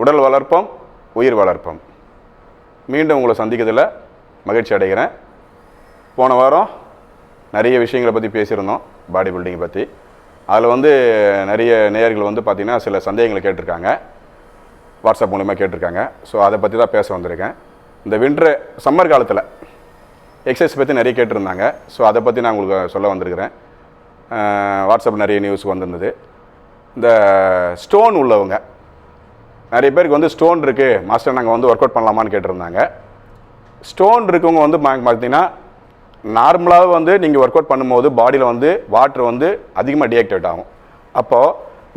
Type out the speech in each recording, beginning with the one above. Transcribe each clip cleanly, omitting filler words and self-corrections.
உடல் வளர்ப்போம், உயிர் வளர்ப்போம். மீண்டும் உங்களை சந்திக்கிறதுல மகிழ்ச்சி அடைகிறேன். போன வாரம் நிறைய விஷயங்களை பற்றி பேசியிருந்தோம், பாடி பில்டிங்கை பற்றி. அதில் வந்து நிறைய நேயர்கள் வந்து பார்த்திங்கன்னா சில சந்தேகங்களை கேட்டிருக்காங்க, வாட்ஸ்அப் மூலிமா கேட்டிருக்காங்க. ஸோ அதை பற்றி தான் பேச வந்திருக்கேன். இந்த சம்மர் காலத்தில் எக்ஸசைஸ் பற்றி நிறைய கேட்டிருந்தாங்க. ஸோ அதை பற்றி நான் உங்களுக்கு சொல்ல வந்திருக்கிறேன். வாட்ஸ்அப் நிறைய நியூஸ் வந்திருந்தது. இந்த ஸ்டோன் உள்ளவங்க நிறைய பேருக்கு வந்து ஸ்டோன் இருக்குது மாஸ்டர், நாங்கள் வந்து ஒர்க் அவுட் பண்ணலாமான்னு கேட்டிருந்தாங்க. ஸ்டோன் இருக்கவங்க வந்து பார்த்தீங்கன்னா நார்மலாக வந்து நீங்கள் ஒர்க் அவுட் பண்ணும்போது பாடியில் வந்து வாட்டர் வந்து அதிகமாக டீஆக்டிவேட் ஆகும். அப்போது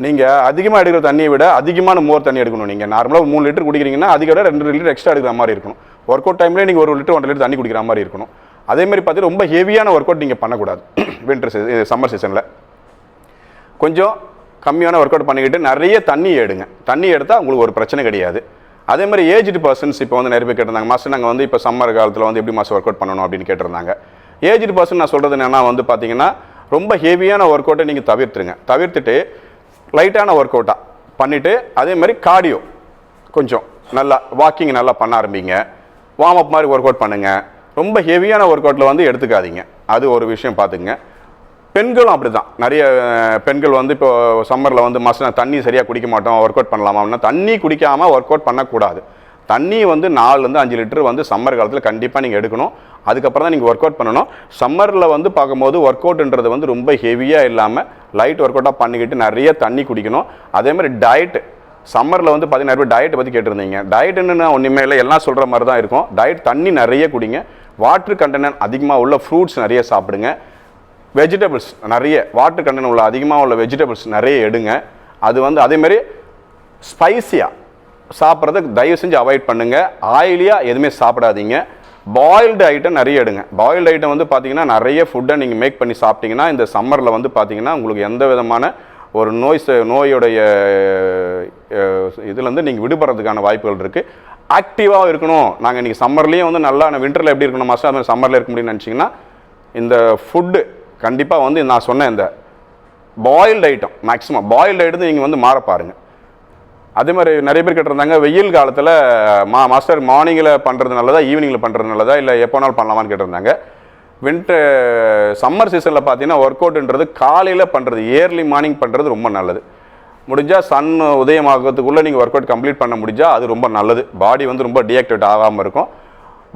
நீங்கள் அதிகமாக எடுக்கிற தண்ணியை விட அதிகமான மோர் தண்ணி எடுக்கணும். நீங்கள் நார்மலாக 3 லிட்டர் குடிக்கிறீங்கன்னா அதிக விட 2 லிட்டர் எக்ஸ்ட்ரா எடுக்கிற மாதிரி இருக்கணும். ஒர்க் அவுட் டைம்லேயே நீங்கள் 1 லிட்டர் 1 லிட்டர் தண்ணி குடிக்கிற மாதிரி இருக்கணும். அதேமாதிரி பார்த்தீங்கன்னா ரொம்ப ஹெவியான ஒர்க் அவுட் நீங்கள் பண்ணக்கூடாது. சம்மர் சீசனில் கொஞ்சம் கம்மியான ஒர்க் அவுட் பண்ணிக்கிட்டு நிறைய தண்ணி எடுங்க. தண்ணி எடுத்தால் உங்களுக்கு ஒரு பிரச்சனை கிடையாது. அதே மாதிரி ஏஜ்டு பர்சன்ஸ் இப்போ வந்து நிறைய பேர் கேட்டிருந்தாங்க, மாஸ்டர் நாங்கள் வந்து இப்போ சம்மர் காலத்தில் வந்து எப்படி மாஸ்டர் ஒர்க் அவுட் பண்ணணும் அப்படின்னு கேட்டிருந்தாங்க. ஏஜ்டு பர்சன் நான் சொல்கிறது என்னென்னா வந்து பார்த்தீங்கன்னா ரொம்ப ஹெவியான ஒர்க் அவுட்டை நீங்கள் தவிர்த்துட்டு லைட்டான ஒர்க் அவுட்டாக பண்ணிவிட்டு அதே மாதிரி கார்டியோ கொஞ்சம் நல்லா வாக்கிங் நல்லா பண்ண ஆரம்பிங்க. வார்ம் அப் மாதிரி ஒர்க் அவுட் பண்ணுங்கள். ரொம்ப ஹெவியான ஒர்க் அவுட்டில் வந்து எடுத்துக்காதீங்க. அது ஒரு விஷயம் பார்த்துக்குங்க. பெண்களும் அப்படி தான். நிறைய பெண்கள் வந்து இப்போ சம்மரில் வந்து மாஸ்டர் தண்ணி சரியாக குடிக்க மாட்டோம், ஒர்க் அவுட் பண்ணலாமா அப்படின்னா தண்ணி குடிக்காமல் ஒர்க் அவுட் பண்ணக்கூடாது. தண்ணி வந்து 4லேருந்து 5 லிட்டர் வந்து சம்மர் காலத்தில் கண்டிப்பாக நீங்கள் எடுக்கணும். அதுக்கப்புறம் தான் நீங்கள் ஒர்க் அவுட் பண்ணணும். சம்மரில் வந்து பார்க்கும்போது ஒர்க் அவுட்ன்றது வந்து ரொம்ப ஹெவியாக இல்லாமல் லைட் ஒர்க் அவுட்டாக பண்ணிக்கிட்டு நிறைய தண்ணி குடிக்கணும். அதே மாதிரி டயட்டு சம்மரில் வந்து பார்த்தீங்கன்னா நிறைய டயட்டை பற்றி கேட்டிருந்தீங்க. டயட்டுன்னு ஒன்றுமே இல்லை, எல்லாம் சொல்கிற மாதிரி தான் இருக்கும். டயட் தண்ணி நிறைய குடிங்க, வாட்டர் கண்டென்ட் அதிகமாக உள்ள ஃப்ரூட்ஸ் நிறைய சாப்பிடுங்க, வெஜிடபிள்ஸ் நிறைய வாட்டர் கண்டென்ட் உள்ள அதிகமாக உள்ள வெஜிடபிள்ஸ் நிறைய எடுங்க. அது வந்து அதேமாதிரி ஸ்பைஸியாக சாப்பிட்றத தயவு செஞ்சு அவாய்ட் பண்ணுங்கள். ஆயிலியாக எதுவுமே சாப்பிடாதீங்க. பாயில்டு ஐட்டம் நிறைய எடுங்க. பாயில்டு ஐட்டம் வந்து பார்த்தீங்கன்னா நிறைய ஃபுட்டை நீங்கள் மேக் பண்ணி சாப்பிட்டீங்கன்னா இந்த சம்மரில் வந்து பார்த்தீங்கன்னா உங்களுக்கு எந்த விதமான ஒரு நோயோடைய இதுலேருந்து நீங்கள் விடுபடுறதுக்கான வாய்ப்புகள் இருக்குது. ஆக்டிவாக இருக்கணும். நாங்கள் இன்றைக்கி சம்மர்லேயும் வந்து நல்லா வின்டரில் எப்படி இருக்கணும் மாஸ்டர் அது மாதிரி சம்மரில் இருக்க முடியும்னு நினச்சிங்கன்னா இந்த ஃபுட்டு கண்டிப்பாக வந்து நான் சொன்ன இந்த boiled item maximum boiled item நீங்கள் வந்து மாற பாருங்கள். அதே மாதிரி நிறைய பேர் கேட்டிருந்தாங்க, வெயில் காலத்தில் மாஸ்டர் மார்னிங்கில் பண்ணுறது நல்லதா ஈவினிங்கில் பண்ணுறது நல்லதா இல்லை எப்போனாலும் பண்ணலாமான்னு கேட்டிருந்தாங்க. சம்மர் சீசனில் பார்த்தீங்கன்னா ஒர்க் அவுட்ன்றது காலையில் பண்ணுறது, ஏர்லி மார்னிங் பண்ணுறது ரொம்ப நல்லது. முடிஞ்சால் சன் உதயமாகிறதுக்குள்ளே நீங்கள் ஒர்க் அவுட் கம்ப்ளீட் பண்ண முடிஞ்சால் அது ரொம்ப நல்லது. பாடி வந்து ரொம்ப டீஆக்டிவேட் ஆகாமல் இருக்கும்,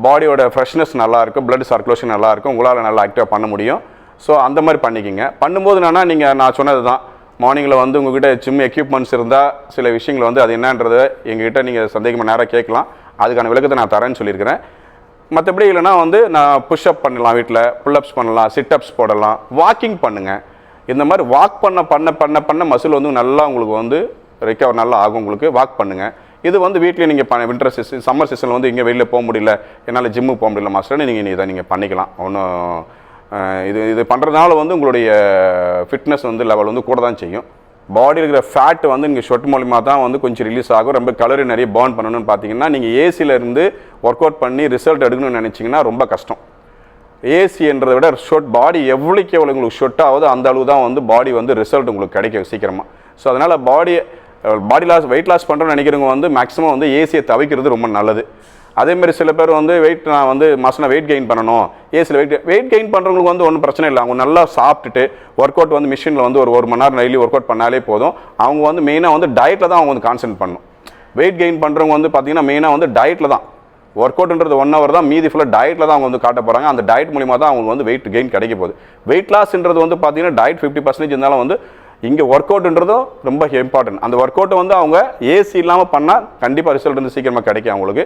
பாடியோட ஃப்ரெஷ்னஸ் நல்லாயிருக்கும், பிளட் சர்க்குலேஷன் நல்லாயிருக்கும், உங்களால் நல்லா ஆக்டிவாக பண்ண முடியும். ஸோ அந்த மாதிரி பண்ணிக்கிங்க. பண்ணும்போது என்னென்னா நான் சொன்னது தான், மார்னிங்கில் வந்து உங்கள்கிட்ட ஜிம் எக்யூப்மெண்ட்ஸ் இருந்தால் சில விஷயங்கள் வந்து அது என்னன்றதை எங்ககிட்ட நீங்கள் சந்தேகமாக நேராக கேட்கலாம். அதுக்கான விளக்கத்தை நான் தரேன்னு சொல்லியிருக்கிறேன். மற்றபடி இல்லைனா வந்து நான் புஷ்அப் பண்ணலாம், வீட்டில் புல்லப்ஸ் பண்ணலாம், சிட்டப்ஸ் போடலாம், வாக்கிங் பண்ணுங்கள். இந்த மாதிரி வாக் பண்ண மசில் வந்து நல்லா உங்களுக்கு வந்து ரெக்கவர் நல்லா ஆகும். உங்களுக்கு வாக் பண்ணுங்கள். இது வந்து வீட்டில் நீங்கள் வின்டர் சீசன் சம்மர் சீசனில் வந்து இங்கே வெளியில் போக முடியல, என்னால் ஜிம்முக்கு போக முடியல மாஸ்டர்னு நீங்கள் இதை நீங்கள் பண்ணிக்கலாம். ஒன்றும் இது பண்ணுறதுனால வந்து உங்களுடைய ஃபிட்னஸ் வந்து லெவல் வந்து கூட தான் செய்யும். பாடியில் இருக்கிற ஃபேட் வந்து நீங்கள் ஷொட் மூலிமா தான் வந்து கொஞ்சம் ரிலீஸ் ஆகும். ரொம்ப கலரி நிறைய பர்ன் பண்ணணும்னு பார்த்தீங்கன்னா நீங்கள் ஏசியிலேருந்து ஒர்க் அவுட் பண்ணி ரிசல்ட் எடுக்கணும்னு நினச்சிங்கன்னா ரொம்ப கஷ்டம். ஏசின்றதை விட பாடி எவ்வளோக்கு எவ்வளோ உங்களுக்கு ஷொட் ஆகுதோ அந்த அளவு தான் வந்து பாடி வந்து ரிசல்ட் உங்களுக்கு கிடைக்கும் சீக்கிரமாக. ஸோ அதனால் பாடி லாஸ் வெயிட் லாஸ் பண்ணுறோன்னு நினைக்கிறவங்க வந்து மேக்ஸிமம் வந்து ஏசியை தவிர்க்கிறது ரொம்ப நல்லது. அதேமாதிரி சில பேர் வந்து நான் வந்து மாதம் வெயிட் கெயின் பண்ணணும், ஏசியில் வெயிட் கெயின் பண்ணுறவங்களுக்கு வந்து ஒன்றும் பிரச்சனை இல்லை. அவங்க நல்லா சாப்பிட்டுட்டு ஒர்க் அவுட் வந்து மிஷினில் வந்து ஒரு மணி நேரம் டெய்லி ஒர்க் அவுட் பண்ணாலே போதும். அவங்க வந்து மெயினாக வந்து டயட்டில் தான் அவங்க வந்து கான்சென்ட்ரேட் பண்ணணும். வெயிட் கெயின் பண்ணுறவங்க வந்து பார்த்திங்கன்னா மெயினாக வந்து டயட்டில் தான். ஒர்க் அவுட்ன்றது 1 hour தான், மீதி ஃபுல்லாக டயட்டில் தான் அவங்க வந்து காட்ட போகிறாங்க. அந்த டயட் மூலிமா தான் அவங்க வந்து வெயிட் கெயின் கிடைக்க போகுது. வெயிட் லாஸ்ன்றது வந்து பார்த்திங்கன்னா டயட் 50% இருந்தாலும் வந்து இங்கே ஒர்க் அவுட்ன்றதும் ரொம்ப இம்பார்ட்டன்ட். அந்த ஒர்க் அவுட்டை வந்து அவங்க ஏசி இல்லாமல் பண்ணால் கண்டிப்பாக ரிசல்ட் வந்து சீக்கிரமாக கிடைக்கும் அவங்களுக்கு.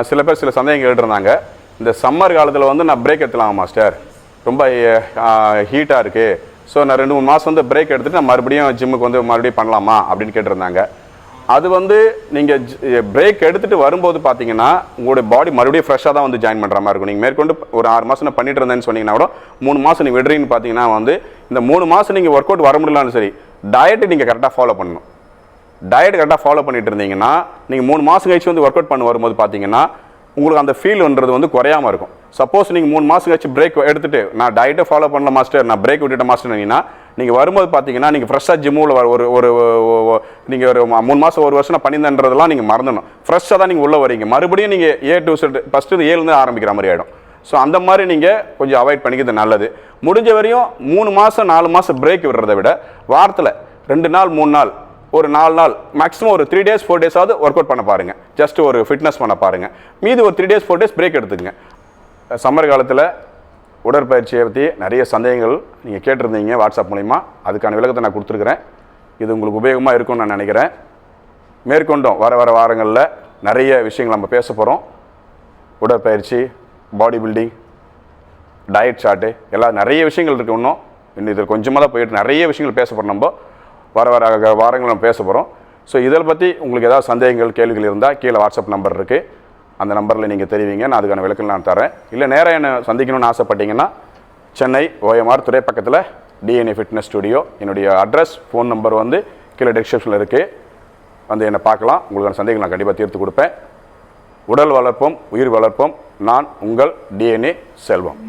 சில பேர் சில சந்தேகம் கேட்டுருந்தாங்க, இந்த சம்மர் காலத்தில் வந்து நான் பிரேக் எடுத்துலாம் மாஸ்டர், ரொம்ப ஹீட்டாக இருக்குது, ஸோ நான் 2-3 மாதம் வந்து பிரேக் எடுத்துகிட்டு நான் மறுபடியும் ஜிம்முக்கு வந்து மறுபடியும் பண்ணலாமா அப்படின்னு கேட்டிருந்தாங்க. அது வந்து நீங்கள் பிரேக் எடுத்துகிட்டு வரும்போது பார்த்தீங்கன்னா உங்களுடைய பாடி மறுபடியும் ஃப்ரெஷ்ஷாக தான் வந்து ஜாயின் பண்ணுற மாதிரி இருக்கும். நீங்கள் மேற்கொண்டு ஒரு 6 மாதம் நான் பண்ணிட்டு இருந்தேன்னு சொன்னீங்கன்னா கூட 3 மாதம் நீங்கள் விடுறீங்கன்னு பார்த்தீங்கன்னா வந்து இந்த 3 மாதம் நீங்கள் ஒர்க் அவுட் வர முடியலான்னு சரி, டயட்டை நீங்கள் கரெக்டாக ஃபாலோ பண்ணணும். டயட் கரெக்டாக ஃபாலோ பண்ணிட்டு இருந்தீங்கன்னா நீங்கள் 3 மாதம் கழிச்சு வந்து ஒர்க் அவுட் பண்ண வரும்போது பார்த்தீங்கன்னா உங்களுக்கு அந்த ஃபீல்ன்றது வந்து குறையாமல் இருக்கும். சப்போஸ் நீங்கள் 3 மாதம் கழிச்சு பிரேக் எடுத்துகிட்டு நான் டயட்டை ஃபாலோ பண்ணல மாஸ்டர், நான் பிரேக் விட்டுட்ட மாஸ்டர்னீங்கன்னா நீங்கள் வரும்போது பார்த்தீங்கன்னா நீங்கள் ஃப்ரெஷ்ஷாக ஜிம்மில் ஒரு ஒரு நீங்கள் ஒரு 3 மாதம் 1 வருஷம் பண்ணியிருந்தன்றதெல்லாம் நீங்கள் மறந்துடணும். ஃப்ரெஷ்ஷாக தான் நீங்கள் உள்ளே வரீங்க. மறுபடியும் நீங்கள் A to Z ஃபஸ்ட்டு ஏழுலேருந்து ஆரம்பிக்கிற மாதிரி ஆகிடும். ஸோ அந்த மாதிரி நீங்கள் கொஞ்சம் அவாய்ட் பண்ணிக்கிறது நல்லது. முடிஞ்ச வரையும் 3 மாதம் 4 மாதம் பிரேக் விடுறதை விட வாரத்தில் 2 நாள் 3 நாள் ஒரு 4 நாள் மேக்ஸிமம் ஒரு 3 days 4 days ஒர்க் அவுட் பண்ண பாருங்கள். ஜஸ்ட் ஒரு ஃபிட்னஸ் பண்ண பாருங்கள். மீதி ஒரு 3 days 4 days பிரேக் எடுத்துக்கங்க. சம்மர் காலத்தில் உடற்பயிற்சியை பற்றி நிறைய சந்தேகங்கள் நீங்கள் கேட்டிருந்தீங்க வாட்ஸ்அப் மூலிமா. அதுக்கான விளக்கத்தை நான் கொடுத்துருக்குறேன். இது உங்களுக்கு உபயோகமாக இருக்கும்னு நான் நினைக்கிறேன். மேற்கொண்டும் வர வாரங்களில் நிறைய விஷயங்கள் நம்ம பேச போகிறோம். உடற்பயிற்சி, பாடி பில்டிங், டயட் சார்ட்டு எல்லாம் நிறைய விஷயங்கள் இருக்குது. இன்னும் இதில் கொஞ்சமாக தான் போயிட்டு நிறைய விஷயங்கள் பேச போகிறோம். நம்ம வர வாரங்கள் நம்ம பேச போகிறோம். ஸோ இதில் பற்றி உங்களுக்கு ஏதாவது சந்தேகங்கள் கேள்விகள் இருந்தால் கீழே வாட்ஸ்அப் நம்பர் இருக்குது. அந்த நம்பரில் நீங்கள் தெரிவிங்க. நான் அதுக்கான விளக்கம் நான் தரேன். இல்லை நேராக என்னை சந்திக்கணும்னு ஆசைப்பட்டீங்கன்னா சென்னை OMR துறை பக்கத்தில் DNA ஃபிட்னஸ் ஸ்டுடியோ. என்னுடைய அட்ரஸ், ஃபோன் நம்பர் வந்து கீழே டிஸ்கிரிப்ஷனில் இருக்குது. வந்து என்னை பார்க்கலாம். உங்களுக்கான சந்தேகங்கள் நான் கண்டிப்பாக தீர்த்து கொடுப்பேன். உடல் வளர்ப்போம், உயிர் வளர்ப்போம். நான் உங்கள் DNA செல்வம்.